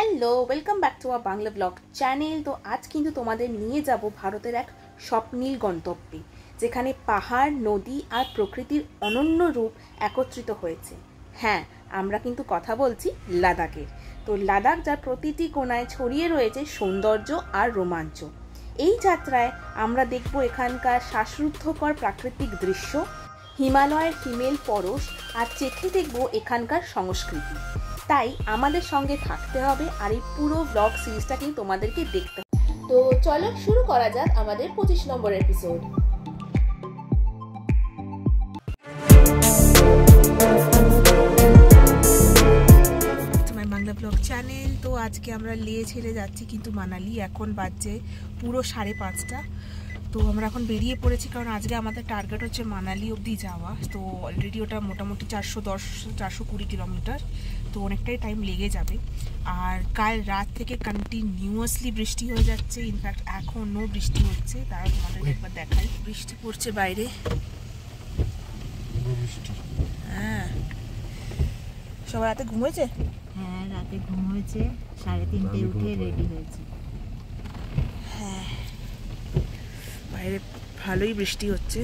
Hello, welcome back to our Bangla blog channel. তো আজ কিন্তু তোমাদের নিয়ে যাব ভারতের এক স্বপ্নীল গন্তব্যে, যেখানে পাহাড়, নদী আর প্রকৃতির অনন্য রূপ একত্রিত হয়েছে। হ্যাঁ, আমরা কিন্তু কথা বলছি লাদাখের। তো লাদাখ যার প্রতিটি কোণায় ছড়িয়ে রয়েছে সৌন্দর্য আর রোমাঞ্চ। এই যাত্রায় আমরা দেখব এখানকার শ্বাসরুদ্ধকর প্রাকৃতিক দৃশ্য, হিমালয়ের হিমেল পরশ আর চেখে দেখব এখানকার সংস্কৃতি। তাই আমাদের সঙ্গে থাকতে হবে আর এই পুরো ব্লগ সিরিজটা কিন্তু তোমাদেরকে দেখতে হবে। তো চলো শুরু করা যাক আমাদের 25 নম্বর এপিসোড। Bangla blog channel. তো আজকে আমরা লেহ ছেড়ে যাচ্ছি কিন্তু মানালি। এখন বাজছে পুরো 5:30। তো আমরা এখন বেরিয়ে পড়েছি, কারণ আজকে আমাদের টার্গেট হচ্ছে মানালি অবধি যাওয়া। তো অলরেডি ওটা মোটামুটি 420 কিলোমিটার, তো অনেকটাই টাইম লেগে যাবে। আর কাল রাত থেকে কন্টিনিউয়াসলি বৃষ্টি হয়ে যাচ্ছে, ইনফ্যাক্ট এখনও বৃষ্টি হচ্ছে। তারা তোমাদের একবার দেখাই, বৃষ্টি পড়ছে বাইরে। হ্যাঁ, সবাই রাতে ঘুমিয়েছে? হ্যাঁ, রাতে ঘুম হয়েছে, 3:30 উঠে রেডি হয়েছে। হ্যাঁ, বাইরে ভালোই বৃষ্টি হচ্ছে।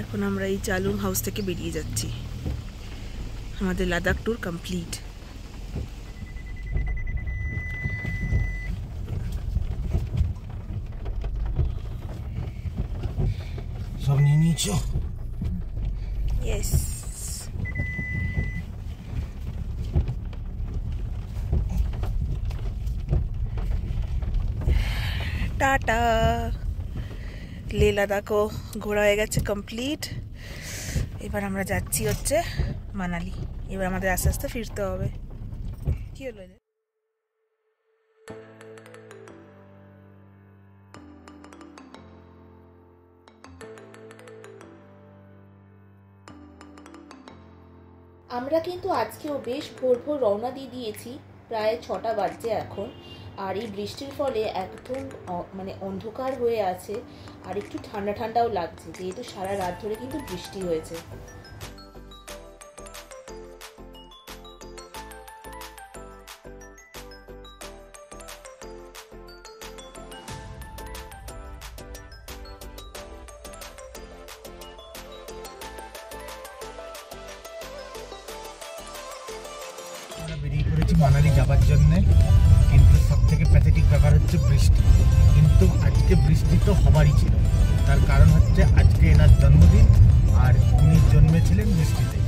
এখন আমরা এই চালুং হাউস থেকে বেরিয়ে যাচ্ছি। আমাদের লাদাখ ট্যুর কমপ্লিট। সব নিয়ে নিয়েছো? ইয়েস। টাটা। লেহ লাদাখও ঘোরা হয়ে গেছে কমপ্লিট। এবার আমরা যাচ্ছি হচ্ছে মানালি। এবার আমাদের আস্তে আস্তে ফিরতে হবে। কি হলো? আমরা কিন্তু আজকেও বেশ ভোর ভোর রওনা দিয়ে দিয়েছি, প্রায় 6টা বাজছে এখন। আর এই বৃষ্টির ফলে একদম অন্ধকার হয়ে আছে, আর একটু ঠান্ডা ঠান্ডাও লাগছে, যেহেতু সারা রাত ধরে কিন্তু বৃষ্টি হয়েছে। বেরিয়ে পড়েছি মানালি যাবার জন্যে, কিন্তু সব থেকে প্যাথেটিক ব্যাপার হচ্ছে বৃষ্টি। কিন্তু আজকে বৃষ্টি তো হবারই ছিল, তার কারণ হচ্ছে আজকে এনার জন্মদিন, আর উনি জন্মেছিলেন বৃষ্টিতে।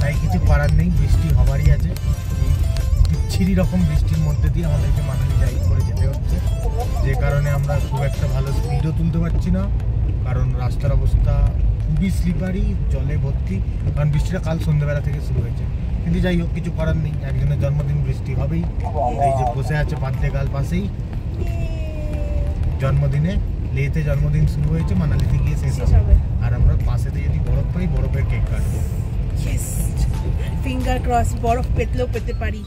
তাই কিছু করার নেই, বৃষ্টি হবারই আছে। এই বিচ্ছিরি রকম বৃষ্টির মধ্যে দিয়ে আমাদেরকে মানালি ড্রাইভ করে যেতে হচ্ছে, যে কারণে আমরা খুব একটা ভালো স্পিডও তুলতে পারছি না, কারণ রাস্তার অবস্থা খুবই স্লিপারি, জলে ভর্তি। কারণ বৃষ্টিটা কাল সন্ধ্যেবেলা থেকে শুরু হয়েছে, কিন্তু যাই হোক, কিছু করার নেই, একজনের জন্মদিন, বৃষ্টি হবেই। এই যে বসে আছে বার্থডে গার্ল পাশেই, জন্মদিনে লেতে জন্মদিন শুরু হয়েছে, মানালিতে গিয়ে শেষ হবে। আর আমরা পাশেতে যদি বরফ পাই, বরফের কেক কাটবো। ফিঙ্গার ক্রস, বরফ পেতলেও পেতে পারি।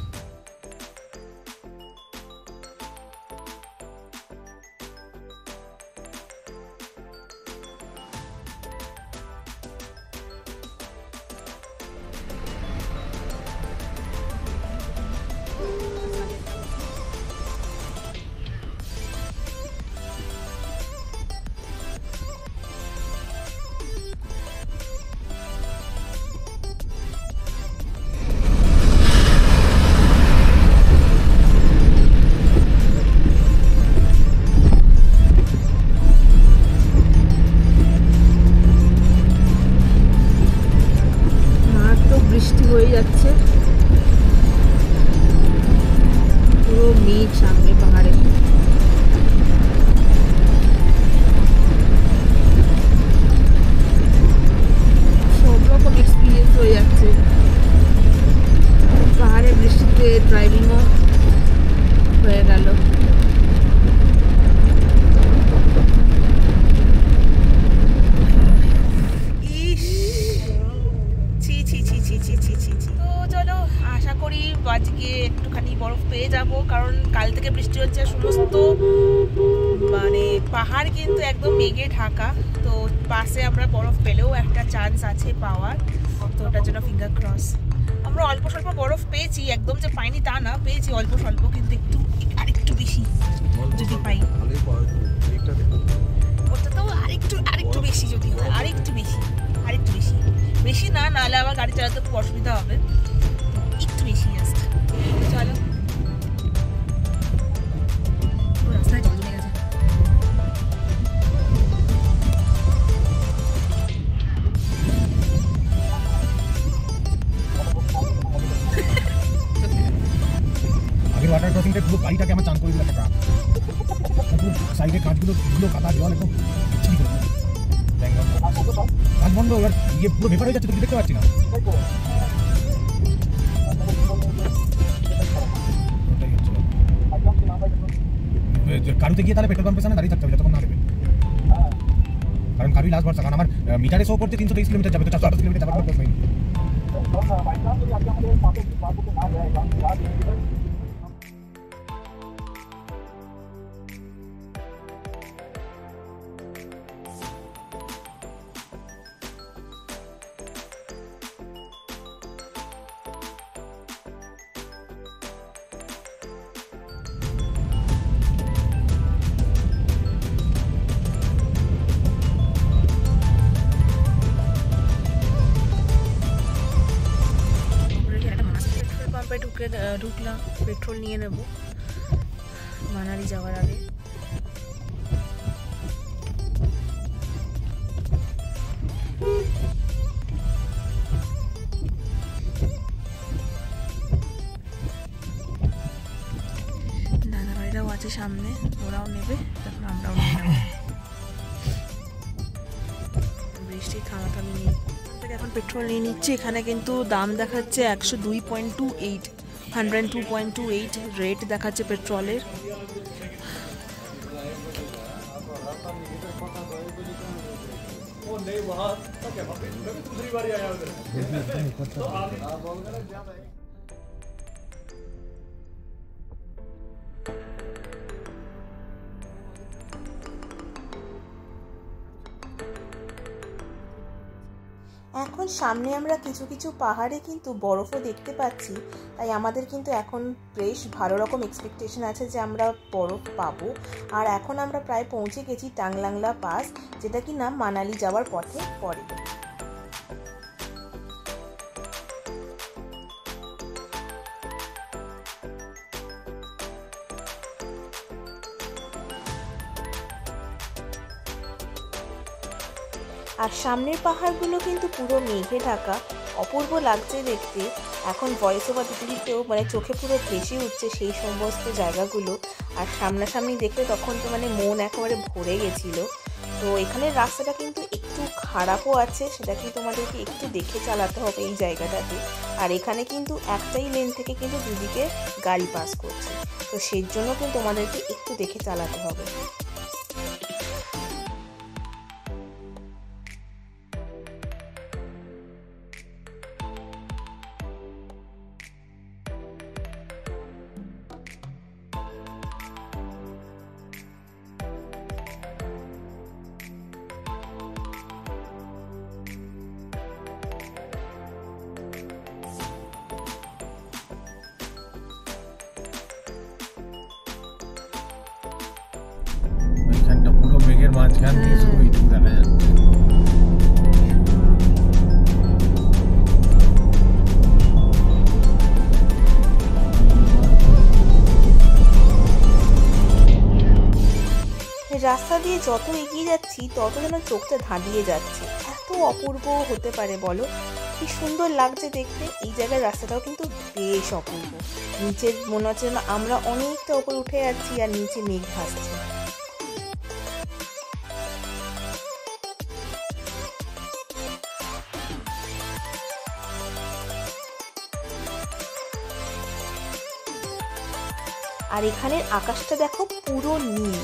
মেঘে ঢাকা, তো পাশে আমরা বরফ পেলেও একটা চান্স আছে পাওয়ার, তো ওটার জন্য ফিঙ্গার ক্রস। আমরা অল্প স্বল্প বরফ পেয়েছি, একদম যে পাইনি তা না, পেয়েছি অল্প স্বল্প, কিন্তু আরেকটু বেশি যদি পাই, ওটা তো আরেকটু বেশি যদি হয়, আরেকটু বেশি বেশি না, নাহলে আবার গাড়ি চালাতে খুব অসুবিধা হবে, একটু বেশি জাস্ট। চলো, রাস্তায় জল জমে গেছে। আগের ওয়াটার ক্রসিংটা পুরো গাড়িটাকে আমার চান করে দিল একটা, পুরো সাইডে কাঁচগুলো কাদা জল একদম বিচ্ছিরি করে কাজ বন্ধ, এবার ইয়ে পুরো ভেপার হয়ে যাচ্ছে, তুমি দেখতে পাচ্ছি না। কারুতে গিয়ে তাহলে পেট্রোল পাম্পের সামনে দাঁড়িয়ে থাকতে হবে যতক্ষণ না দেবে, কারণ কারুই লাস্ট ভরসা, কারণ আমার মিটারে শো করছে 323 কিলোমিটার যাবে, তো 428 কিলোমিটার যাবার পর হয়নি। ঢুকলাম, পেট্রোল নিয়ে নেব মানালি যাওয়ার আগে। দাদা ভাইরাও আছে সামনে, ওরাও নেবে, তারপর আমরাও নিয়ে নেব। বৃষ্টি থামাথামি নেই, এখন পেট্রোল নিয়ে নিচ্ছে। এখানে কিন্তু দাম দেখাচ্ছে 102.28, 102.28 রেট দেখাচ্ছে পেট্রোলের। এখন সামনে আমরা কিছু কিছু পাহাড়ে কিন্তু বরফও দেখতে পাচ্ছি, তাই আমাদের কিন্তু এখন বেশ ভালো রকম এক্সপেকটেশন আছে যে আমরা বরফ পাবো। আর এখন আমরা প্রায় পৌঁছে গেছি টাংলাংলা পাস, যেটা কি না মানালি যাওয়ার পথে পড়ে। আর সামনের পাহাড়গুলো কিন্তু পুরো মেঘে ঢাকা, অপূর্ব লাগছে দেখতে। এখন ভয়েস ওভার দিতে দিতেও মানে চোখে পুরো ভেসে উঠছে সেই সমস্ত জায়গাগুলো, আর সামনাসামনি দেখলে তখন তো মানে মন একেবারে ভরে গেছিলো। তো এখানের রাস্তাটা কিন্তু একটু খারাপও আছে, সেটা কি তোমাদেরকে একটু দেখে চালাতে হবে এই জায়গাটাতে। আর এখানে কিন্তু একটাই লেন থেকে কিন্তু দুদিকে গাড়ি পাস করছে, তো সেই জন্য কিন্তু তোমাদেরকে একটু দেখে চালাতে হবে। ওইখানটা পুরো মেঘের মাঝখান দিয়ে শুধু এইটুকু দেখা যাচ্ছে। রাস্তা দিয়ে যত এগিয়ে যাচ্ছি তত যেন চোখটা ধাঁধিয়ে যাচ্ছে, এত অপূর্ব হতে পারে বলো, কি সুন্দর লাগছে দেখতে। এই জায়গার রাস্তাটাও কিন্তু বেশ অপূর্ব, নিচে মনে হচ্ছে যেন আমরা অনেকটা উপরে উঠে যাচ্ছি আর নিচে মেঘ ভাসছে। আর এখানের আকাশটা দেখো পুরো নীল,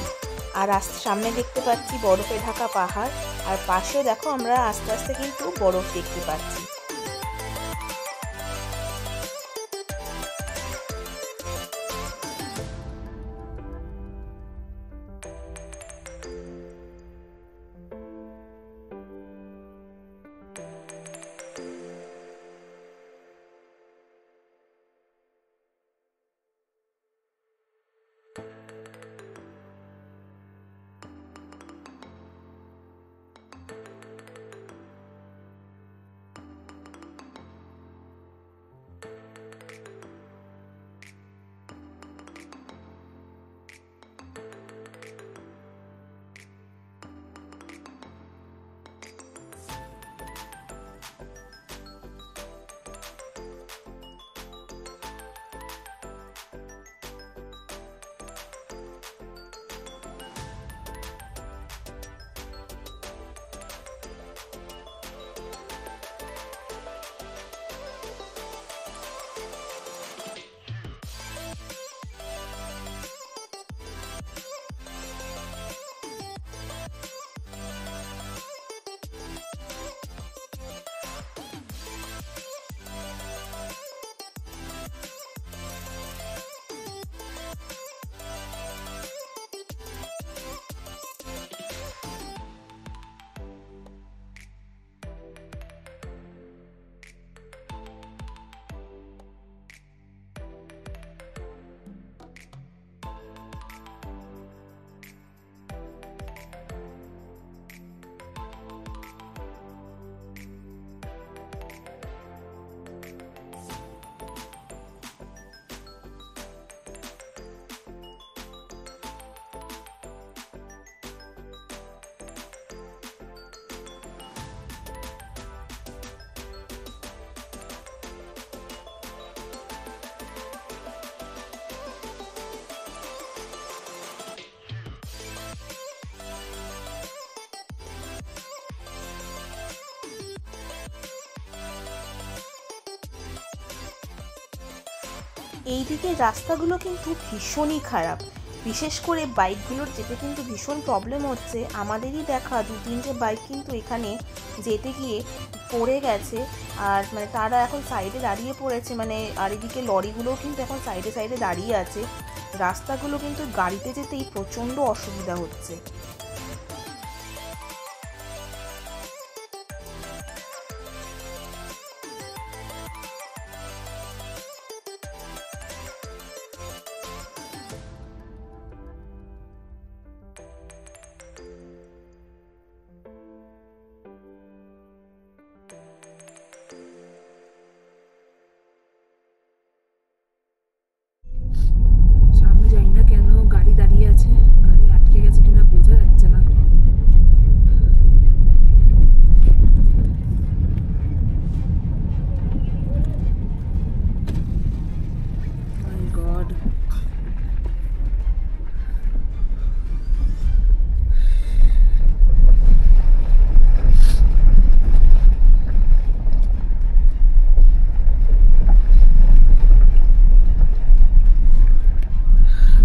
আর সামনে দেখতে পাচ্ছি বরফে ঢাকা পাহাড়, আর পাশেও দেখো আমরা আস্তে আস্তে কিন্তু বরফ দেখতে পাচ্ছি। এইদিকে রাস্তাগুলো কিন্তু ভীষণই খারাপ, বিশেষ করে বাইকগুলোর যেতে কিন্তু ভীষণ প্রবলেম হচ্ছে। আমাদেরই দেখা 2-3টে বাইক কিন্তু এখানে যেতে গিয়ে পড়ে গেছে, আর মানে তারা এখন সাইডে দাঁড়িয়ে পড়েছে, মানে আর এদিকে লরিগুলোও কিন্তু এখন সাইডে সাইডে দাঁড়িয়ে আছে। রাস্তাগুলো কিন্তু গাড়িতে যেতেই প্রচণ্ড অসুবিধা হচ্ছে। সামনে যাই না কেন, গাড়ি দাঁড়িয়ে আছে, গাড়ি আটকে গেছে কিনা বোঝা যাচ্ছে না। মাই গড,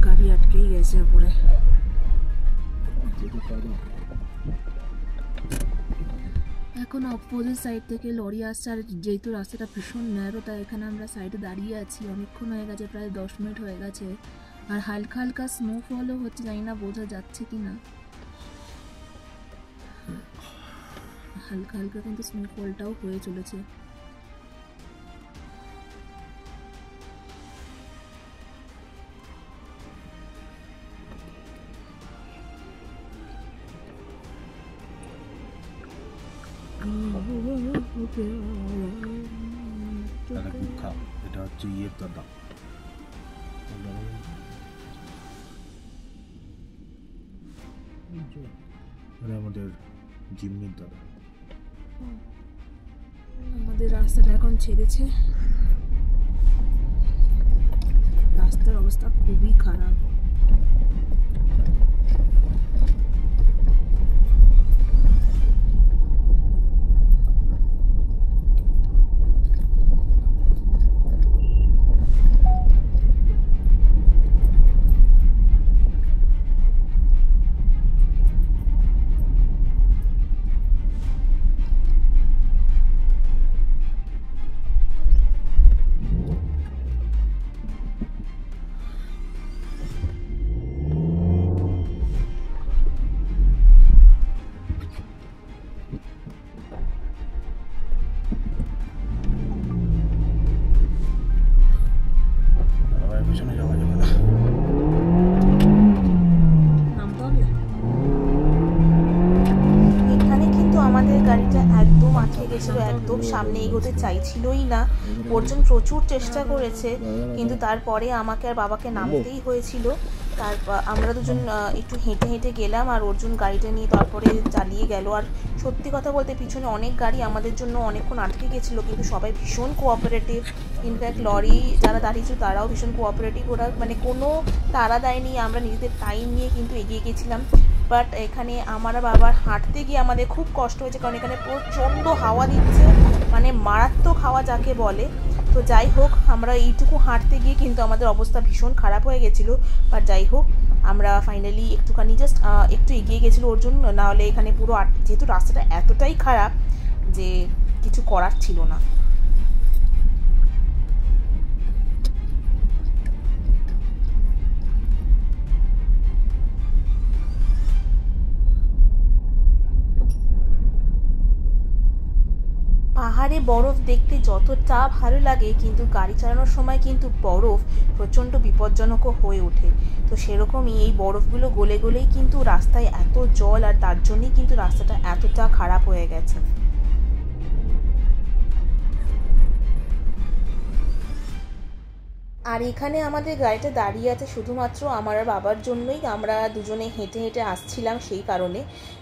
গাড়ি আটকেই গেছে উপরে। এখন অপোজিট সাইড থেকে লরি আসছে, আর যেহেতু রাস্তাটা ভীষণ ন্যারো তাই এখানে আমরা সাইডে দাঁড়িয়ে আছি। অনেকক্ষণ হয়ে গেছে, প্রায় 10 মিনিট হয়ে গেছে, আর হালকা হালকা স্নোফলও হচ্ছে, জানি না বোঝা যাচ্ছে কি না। হালকা হালকা কিন্তু স্নোফলটাও হয়ে চলেছে। এটা হচ্ছে ইয়ের দাদা, আমাদের জিম্মির দাদা। আমাদের রাস্তাটা এখন ছেড়েছে, রাস্তার অবস্থা খুবই খারাপ। পিছনে যাওয়া যাবে না, নামতে হবে। এখানে কিন্তু আমাদের গাড়িটা একদম আটকে গেছিলো, একদম সামনে এগোতে চাইছিলই না। অর্জুন প্রচুর চেষ্টা করেছে, কিন্তু তারপরে আমাকে আর বাবাকে নামতেই হয়েছিল। তারপর আমরা দুজন একটু হেঁটে হেঁটে গেলাম, আর অর্জুন গাড়িটা নিয়ে তারপরে চালিয়ে গেল। আর সত্যি কথা বলতে পিছনে অনেক গাড়ি আমাদের জন্য অনেকক্ষণ আটকে গেছিলো, কিন্তু সবাই ভীষণ কোঅপারেটিভ। ইনফ্যাক্ট লরি যারা দাঁড়িয়েছিল তারাও ভীষণ কোঅপারেটিভ, ওরা মানে কোনো তাড়া দেয়নি, আমরা নিজেদের টাইম নিয়ে কিন্তু এগিয়ে গেছিলাম। বাট এখানে আমার বাবার হাঁটতে গিয়ে আমাদের খুব কষ্ট হয়েছে, কারণ এখানে প্রচণ্ড হাওয়া দিচ্ছে, মানে মারাত্মক হাওয়া যাকে বলে। তো যাই হোক, আমরা এইটুকু হাঁটতে গিয়ে কিন্তু আমাদের অবস্থা ভীষণ খারাপ হয়ে গেছিলো। বাট যাই হোক, আমরা ফাইনালি একটুখানি জাস্ট একটু এগিয়ে গেছিলো ওর জন্য, নাহলে এখানে পুরো যেহেতু রাস্তাটা এতটাই খারাপ যে কিছু করার ছিল না। পাহাড়ে বরফ দেখতে যতটা ভালো লাগে, কিন্তু গাড়ি চালানোর সময় কিন্তু বরফ প্রচণ্ড বিপজ্জনকও হয়ে ওঠে। তো সেরকমই এই বরফগুলো গলে গলেই কিন্তু রাস্তায় এত জল, আর তার জন্যই কিন্তু রাস্তাটা এতটা খারাপ হয়ে গেছে। আর এখানে আমাদের গাড়িটা দাঁড়িয়ে আছে শুধুমাত্র আমার আর বাবার জন্যই, আমরা দুজনে হেঁটে হেঁটে আসছিলাম সেই কারণে।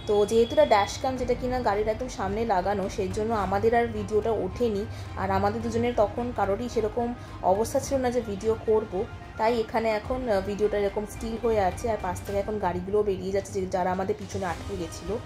তো যেহেতু এটা ড্যাশ ক্যাম, যেটা কিনা গাড়ির একদম সামনে লাগানো, সেই জন্য আমাদের আর ভিডিওটা ওঠেনি। আর আমাদের দুজনের তখন কারোরই সেরকম অবস্থা ছিল না যে ভিডিও করব, তাই এখানে এখন ভিডিওটা এরকম স্টিল হয়ে আছে, আর পাশ থেকে এখন গাড়িগুলোও বেরিয়ে যাচ্ছে যারা আমাদের পিছনে আটকে গেছিলো।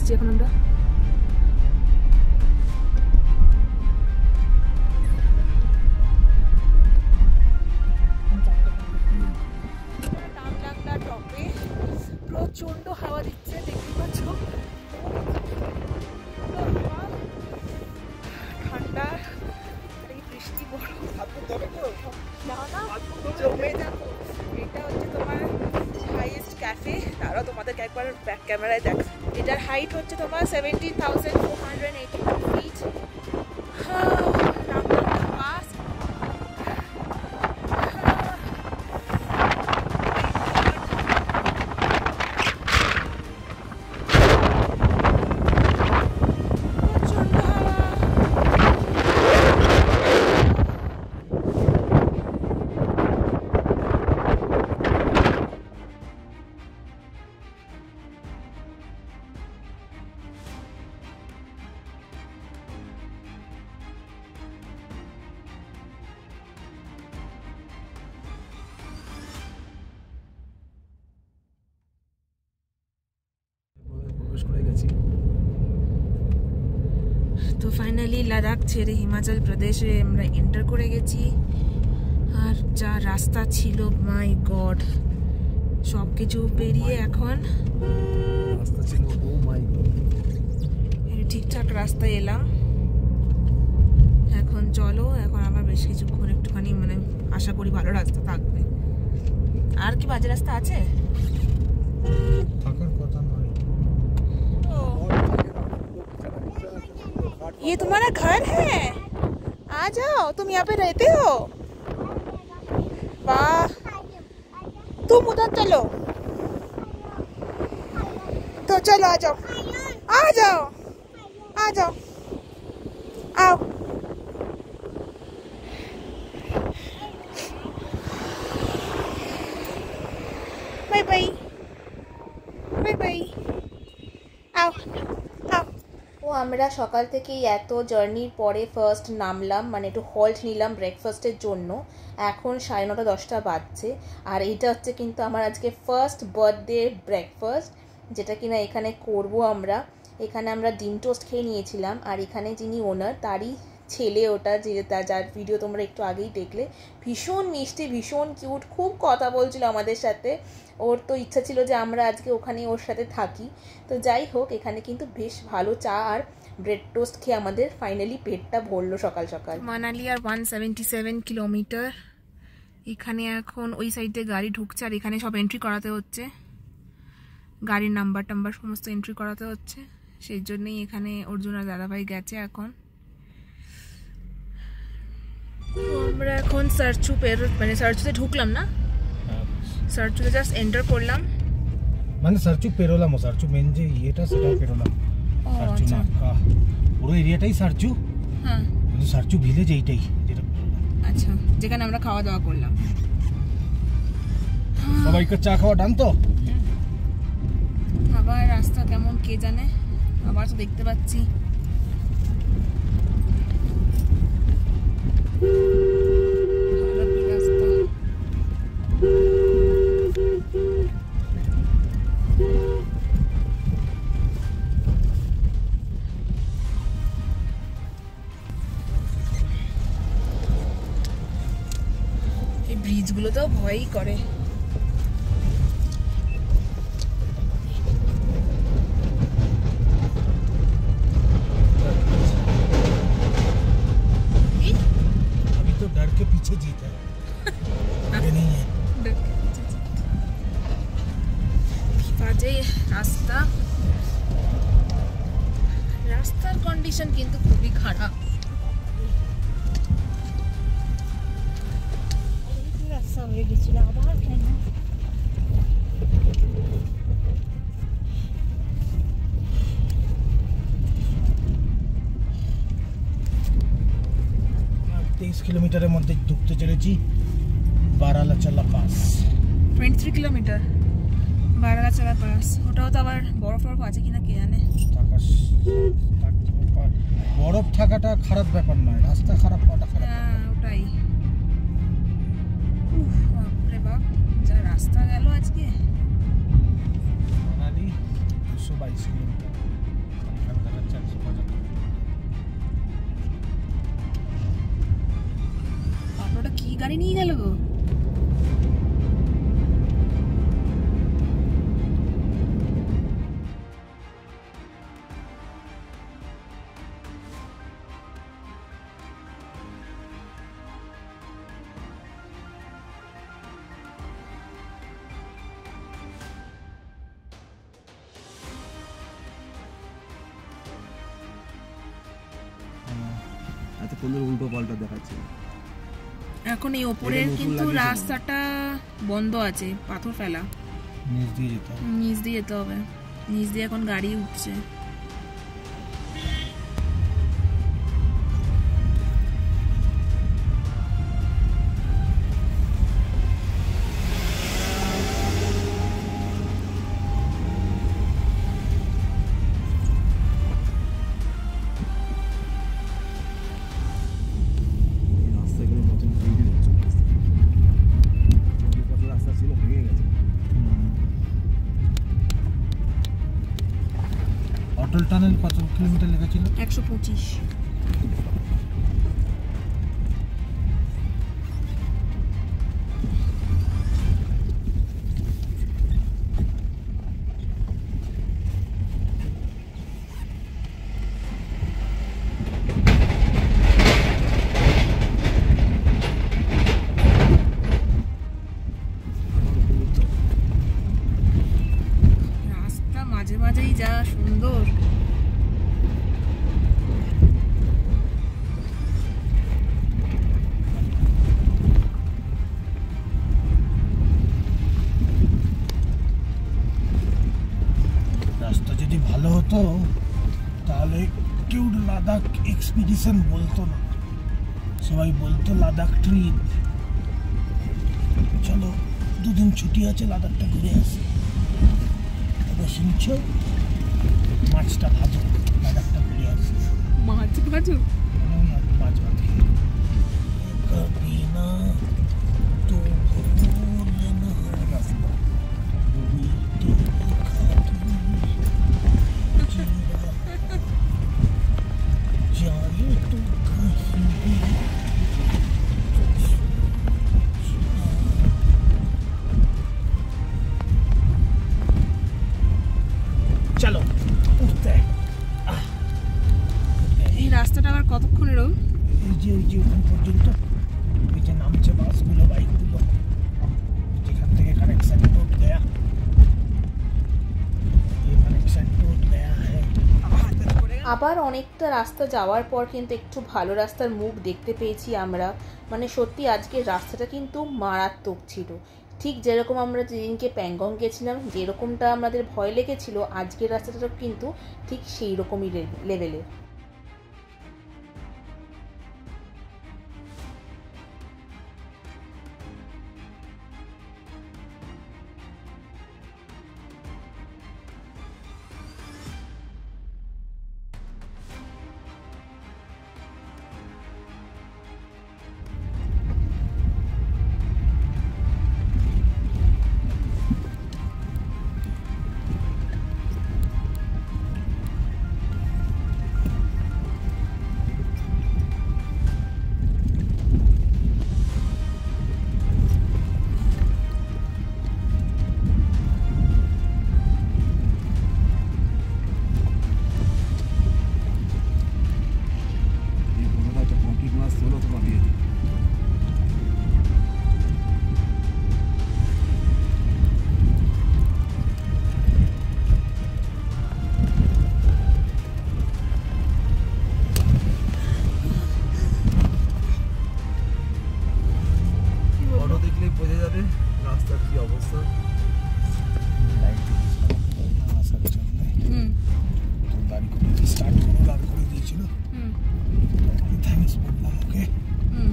এসেছি এখন আমরা। নামলাংলা টপে প্রচন্ড হাওয়া দিচ্ছে, দেখতে পাচ্ছ ঠান্ডা, এই বৃষ্টি বড় না না জমে যাবো। এটা হচ্ছে তোমার হাইয়েস্ট ক্যাফে, তারাও তোমাদেরকে একবার ব্যাক ক্যামেরায় দেখ। এটার হাইট হচ্ছে তোমার 17,480 ফিট। নামলাংলা পাস। তো ফাইনালি লাদাখ ছেড়ে হিমাচল প্রদেশে আমরা এন্টার করে গেছি। আর যা রাস্তা ছিল, মাই গড, সব কিছু পেরিয়ে এখন রাস্তা ছিল, ও মাই গড, ঠিকঠাক রাস্তায় এলাম। এখন চলো, এখন আবার বেশ কিছুক্ষণ একটুখানি মানে আশা করি ভালো রাস্তা থাকবে। আর কি বাজে রাস্তা আছে? থাকার কথা নয়। ये तुम्हारा घर है? आ जाओ, तुम यहाँ पे रहते हो? वाह, तुम उधर चलो। तो चलो आ जाओ, आ जाओ, आ जाओ, आओ। बाय बाय, बाय बाय, आओ आओ। ও আমরা সকাল থেকেই এত জার্নির পরে ফার্স্ট নামলাম, মানে একটু হল্ট নিলাম ব্রেকফাস্টের জন্য। এখন 9:30 10টা বাজছে। আর এইটা হচ্ছে কিন্তু আমার আজকে ফার্স্ট বার্থডে ব্রেকফাস্ট, যেটা কিনা এখানে করব আমরা। এখানে আমরা ডিম টোস্ট খেয়ে নিয়েছিলাম। আর এখানে যিনি ওনার, তারই ছেলে ওটা, যার ভিডিও তোমরা একটু আগেই দেখলে, ভীষণ মিষ্টি, ভীষণ কিউট, খুব কথা বলছিল আমাদের সাথে। ওর তো ইচ্ছা ছিল যে আমরা আজকে ওখানে ওর সাথে থাকি। তো যাই হোক, এখানে কিন্তু বেশ ভালো চা আর ব্রেড টোস্ট খেয়ে আমাদের ফাইনালি পেটটা ভরলো সকাল সকাল। মানালি আর 177 কিলোমিটার। এখানে এখন ওই সাইডে গাড়ি ঢুকছে, আর এখানে সব এন্ট্রি করাতে হচ্ছে, গাড়ির নাম্বার টাম্বার সমস্ত এন্ট্রি করাতে হচ্ছে। সেই জন্যই এখানে অর্জুন আর দাদাভাই গেছে এখন। তো আমরা এখন সার্চু মানে সার্চুতে ঢুকলাম না, সার্চুতে জাস্ট এন্টার করলাম, মানে সার্চু পেরোলাম, সার্চু মেন যে ইয়েটা সেটাও পেরোলাম। সার্চু না, পুরো এরিয়াটাই সার্চু। হ্যাঁ, কিন্তু সার্চু ভিলেজ এইটাই যেটা পেরোলাম। আচ্ছা, যেখানে আমরা খাওয়া দাওয়া করলাম। সবাইকে চা খাওয়া ডান তো? আবার রাস্তা কেমন কে জানে, আবার তো দেখতে পাচ্ছি রাস্তা। এই ব্রিজগুলো তো ভয়ই করে। पीछे जीता है, आगे नहीं है। বাজে রাস্তা, রাস্তার কন্ডিশন কিন্তু খুবই খারাপ। রাস্তা হয়ে গেছিল আবার কেন? 23 কিলোমিটারের মধ্যে ঢুকতে চলেছি Baralachala pass. 23 kilometre Baralachala pass. ওটাও তো আবার বরফ আছে কিনা কে জানে। বরফ থাকাটা খারাপ ব্যাপার নয়, রাস্তা খারাপ হওয়াটা খারাপ। হ্যাঁ ওটাই। বাপরে বাপ, যা রাস্তা গেল আজকে। মানালি 222 কিলোমিটার। আপনারা কি গাড়ি নিয়ে গেল গো? আচ্ছা, কোন উল্টো পাল্টা দেখাচ্ছে। এখন এই ওপরের এটা নতুন কিন্তু লাগিয়েছে। রাস্তাটা বন্ধ আছে, পাথর ফেলা, নিচ দিয়ে যেতে হবে। নিচ দিয়ে যেতে হবে। নিচ দিয়ে এখন গাড়ি উঠছে। এই রাস্তাগুলো নতুন তৈরি হচ্ছে। কত রাস্তা ছিল ভেঙে গেছে। অটল টানেল কত কিলোমিটার লেগেছিল? 125। রাস্তা মাঝে মাঝেই যা সুন্দর। রাস্তা যদি ভালো হতো তাহলে কেউ লাদাখ এক্সপিডিশন বলতো না, সবাই বলতো লাদাখ ট্রিপ। চলো দুদিন ছুটি আছে, লাদাখটা ঘুরে আসি। তবে শুনছো, মাছটা ভাজো, লাদাখটা ঘুরে আসি। মাছ ভাজো? মাছ ভাজি কবি না তো ভুলনা রাস্তা जाए तो कहीं चलो उठते हैं। এই রাস্তাটা আবার কতক্ষণেরও? এই যে ওখান পর্যন্ত, ওই যে নামছে বাসগুলো, বাইকগুলো, যেখান থেকে কানেকশন টুট গয়া, ये कनेक्शन टूट गया है। আবার অনেকটা রাস্তা যাওয়ার পর কিন্তু একটু ভালো রাস্তার মুখ দেখতে পেয়েছি আমরা। মানে সত্যি আজকের রাস্তাটা কিন্তু মারাত্মক ছিল। ঠিক যেরকম আমরা যেদিনকে প্যাংগং গেছিলাম, যেরকমটা আমাদের ভয় লেগেছিল, আজকের রাস্তাটা কিন্তু ঠিক সেই রকমই লেভেলের। এই ঘটনা তো কমপ্লিট মাস হলো তো পাঠিয়ে দিই। বড় দেখলেই বোঝা যাবে রাস্তার কি অবস্থা। আসার জন্য হুম তো গাড়ি করে স্টার্ট করে গাড়ি করে দিয়েছিল। হুম থ্যাঙ্কস বললাম ওকে। হুম।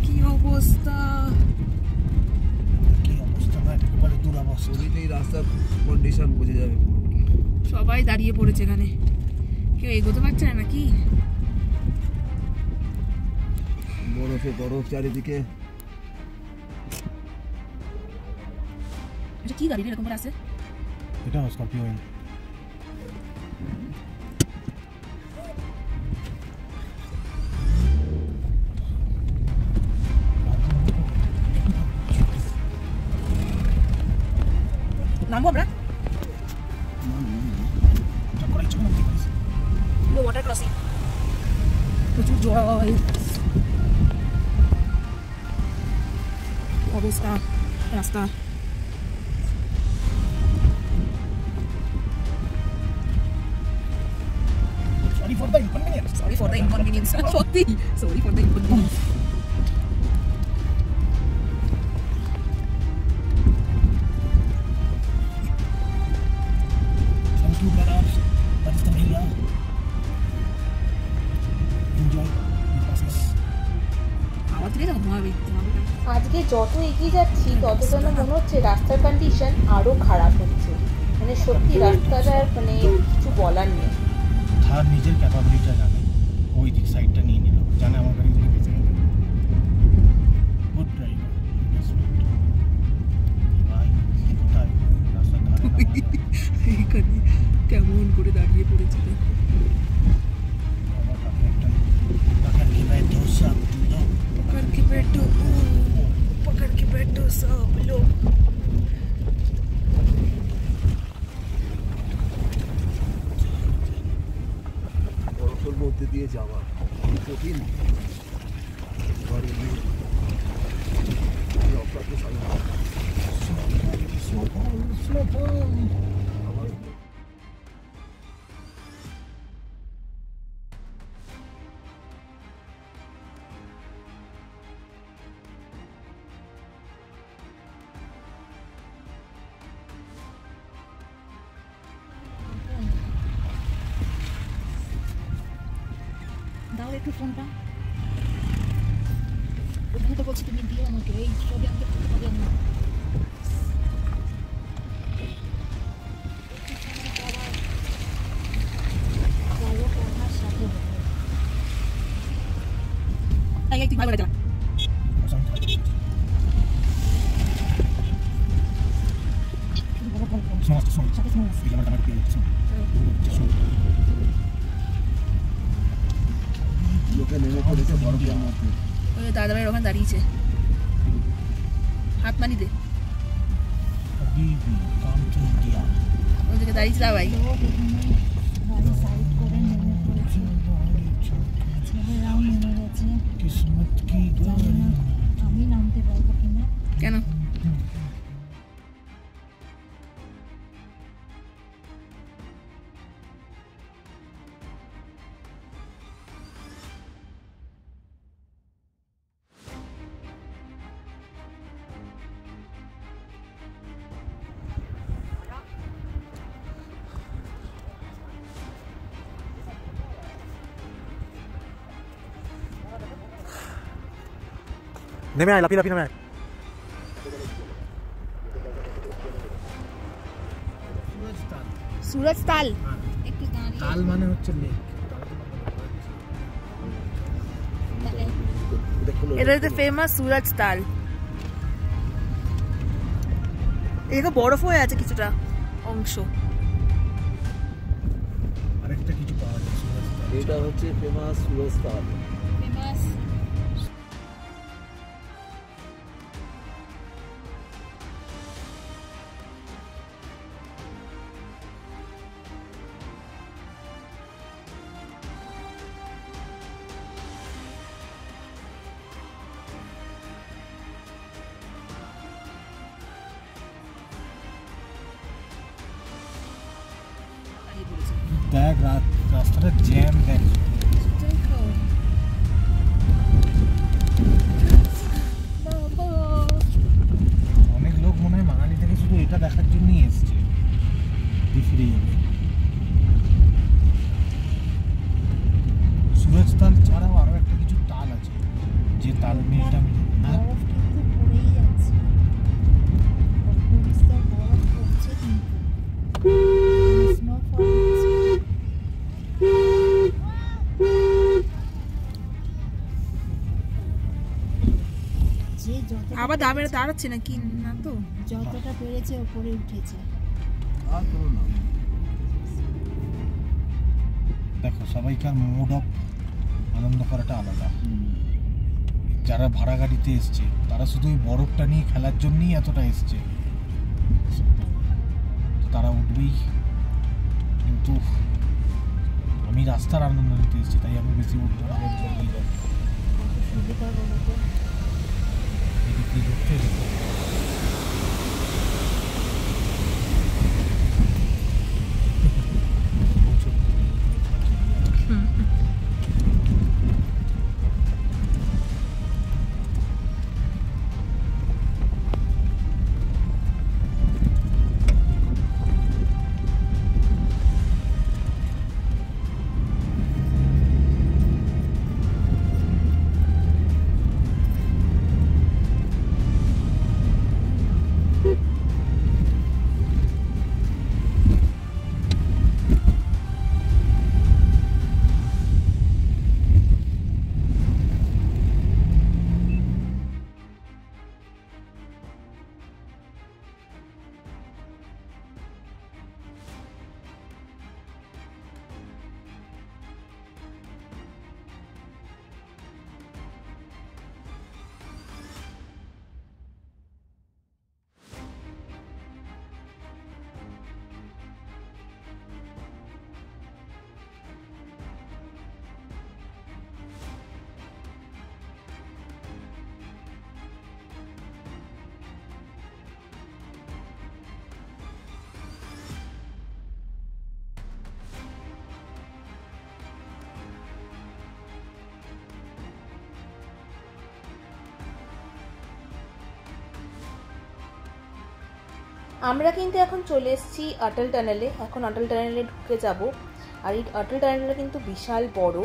কি অবস্থা! কি অবস্থা না, এটাকে বলে দুরবস্থা। ছবিতেই রাস্তার কন্ডিশন বোঝা যাবে। সবাই দাঁড়িয়ে পড়েছে এখানে, কেউ এগোতে পারছে না নাকি? বরফে বরফ চারিদিকে। এটা কি গাড়ি রে এরকম করে আছে? এটা স্করপিও। নামবো আমরা? ওয়াটার ক্রসিং, প্রচুর জল, অবস্থা রাস্তা। Sorry for the inconvenience. Sorry for the inconvenience. সত্যি sorry for the inconvenience. Thank you, brothers. That is the area. Enjoy the process. আমার থেকে যখন ঘুমাবে আজকে যত এগিয়ে যাচ্ছি তত যেন মনে হচ্ছে রাস্তার কন্ডিশন আরো খারাপ হচ্ছে, মানে সত্যি রাস্তাটার মানে কিছু বলার নেই। তার নিজের ক্যাপাবিলিটিটা জানে, ওই দিক সাইডটা নিয়ে নিল, জানে আমার গাড়ি থেকে বেঁচে গেল। গুড ড্রাইভার, ভাই কোথায় রাস্তার ধারে না এইখানে কেমন করে দাঁড়িয়ে পড়েছে দেখো। আমার কাছে একটা টাকার কি ভাই দোষা দিলো। पकड़ के बैठो सब लोग। বরফের মধ্যে দিয়ে যাওয়া কঠিন। দাও একটু ফোনটা, ওখানে তো বলছি তুমি দিও আমাকে, এই ছবি আমাকে হবে না। তুই ভালো করে চালা। লোকে নেমে পড়েছে বরফের মধ্যে। ওই দাদা ভাই ওখানে দাঁড়িয়েছে, হাত মানি দে। ওদিকে দাঁড়িয়েছে দা ভাই। গাড়ি সাইড করে নেমে পড়েছে, ছেলেরাও নেমে গেছে। জানি না আমি নামতে পারবো কিনা। কেন? নেমে আয়, লাপি লাপি নেমে আয়। सूरज ताल একটু দাঁড়িয়ে তাল মানে হচ্ছে লেক। এটা হচ্ছে ফেমাস সুরজ তাল। এটা বরফ হয়ে আছে কিছুটা অংশ। আরেকটা কিছু পাওয়া যায় সুরজতাল। এটা হচ্ছে ফেমাস সুরজতাল। ফেমাস দেখ রাস্তাটা জ্যাম, দেখ অনেক লোক মনে হয় মানালি থেকে শুধু এটা দেখার জন্যই এসছে, ফিরে যাবে। সুরজতাল ছাড়াও আরো একটা কিছু তাল আছে, যে তাল মিলটা বরফ কিন্তু পড়েই যাচ্ছে, পরিষ্কার বরফ পড়ছে কিন্তু স্নোফল হচ্ছে। যে যত আবার দাঁড়াচ্ছে না কি না তো, যতটা পেরেছে ওপরে উঠেছে। আর করো না। দেখো সবাইকার মোড অফ আনন্দ করাটা আলাদা। যারা ভাড়া গাড়িতে এসছে তারা শুধু ওই বরফটা নিয়ে খেলার জন্যই এতটা এসছে, তো তারা উঠবেই। কিন্তু আমি রাস্তার আনন্দ নিতে এসেছি, তাই আমি বেশি উঠবো না। সুবিধা বলতে এদিক দিয়ে ঢুকতে ঢুকতে আমরা কিন্তু এখন চলে এসেছি অটল টানেলে। এখন অটল টানেলে ঢুকে যাব। আর এই অটল টানেলটা কিন্তু বিশাল বড়।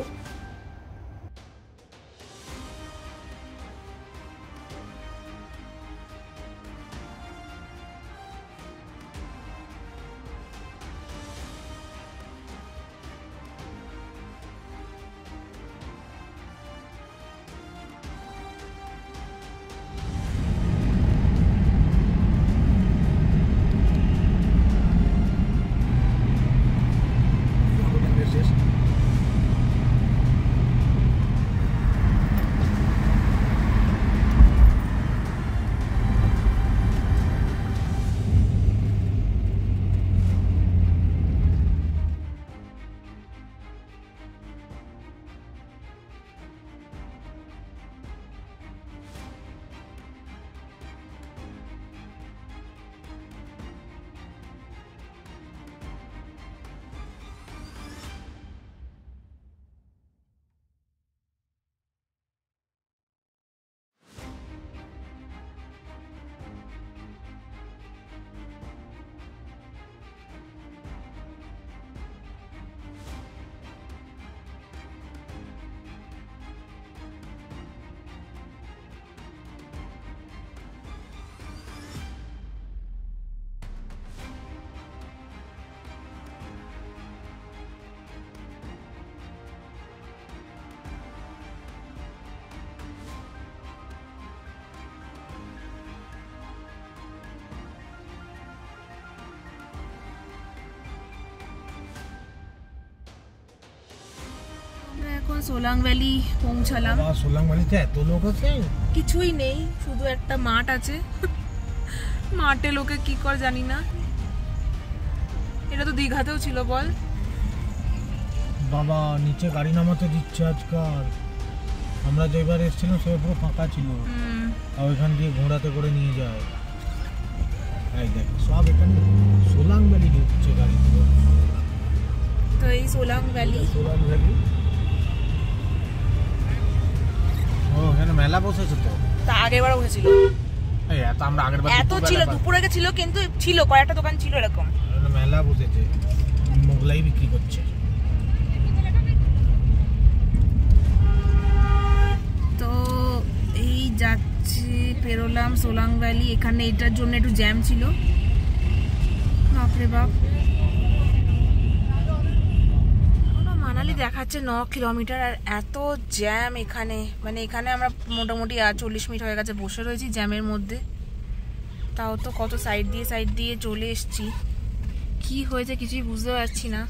এখন সোলাং ভ্যালি পৌঁছালাম। সোলাং ভ্যালিতে এত লোক আছে? কিছুই নেই, শুধু একটা মাঠ আছে। মাঠে লোকে কি করে জানি না। এটা তো দীঘাতেও ছিল বল। বাবা নিচে গাড়ি নামাতে দিচ্ছে আজকাল। আমরা যেবার এসেছিলাম সে পুরো ফাঁকা ছিল, আর ওইখান দিয়ে ঘোড়াতে করে নিয়ে যায়। এই দেখ সব এখানে সোলাং ভ্যালি ঢুকছে গাড়িগুলো। তো এই সোলাং ভ্যালি। সোলাং ভ্যালি ও এখানে মেলা বসেছে তো। তা আগেরবার বসেছিল। এই এত আমরা আগেরবার এত ছিল, দুপুর আগে ছিল, কিন্তু ছিল কয়েকটা দোকান ছিল এরকম। মেলা বসেছে, মোগলাই বিক্রি করছে। তো এই যাচ্ছে, পেরোলাম সোলাং ভ্যালি। এখানে এটার জন্য একটু জ্যাম ছিল। বাপরে বাপ, মানালি অলরেডি দেখাচ্ছে 9 কিলোমিটার, আর এত জ্যাম এখানে, মানে এখানে আমরা মোটামুটি 40 মিনিট হয়ে গেছে বসে রয়েছি জ্যামের মধ্যে। তাও তো কত সাইড দিয়ে চলে এসছি, কি হয়েছে কিছুই বুঝতে পারছি না,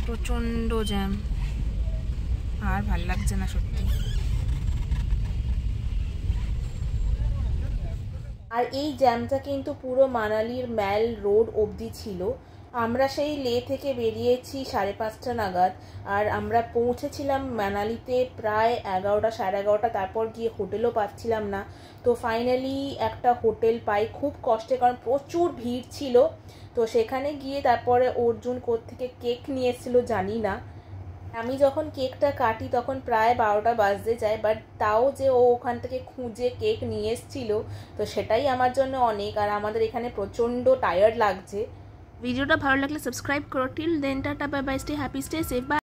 প্রচণ্ড জ্যাম, আর ভাল লাগছে না সত্যি। আর এই জ্যামটা কিন্তু পুরো মানালির ম্যাল রোড অবধি ছিল। আমরা সেই লে থেকে বেরিয়েছি 5:30 নাগাদ, আর আমরা পৌঁছেছিলাম মানালিতে প্রায় 11টা সাড়ে 11টা। তারপর গিয়ে হোটেলও পাচ্ছিলাম না, তো ফাইনালি একটা হোটেল পাই খুব কষ্টে, কারণ প্রচুর ভিড় ছিল। তো সেখানে গিয়ে তারপরে অর্জুন কোত্থেকে কেক নিয়ে এসেছিলো জানি না। আমি যখন কেকটা কাটি তখন প্রায় 12টা বাজতে যায়, বাট তাও যে ও ওখান থেকে খুঁজে কেক নিয়ে এসেছিলো, তো সেটাই আমার জন্য অনেক। আর আমাদের এখানে প্রচণ্ড টায়ার্ড লাগছে। ভিডিওটা ভালো লাগলে সাবস্ক্রাইব করো। Till then tata, bye bye, stay happy, stay safe, by.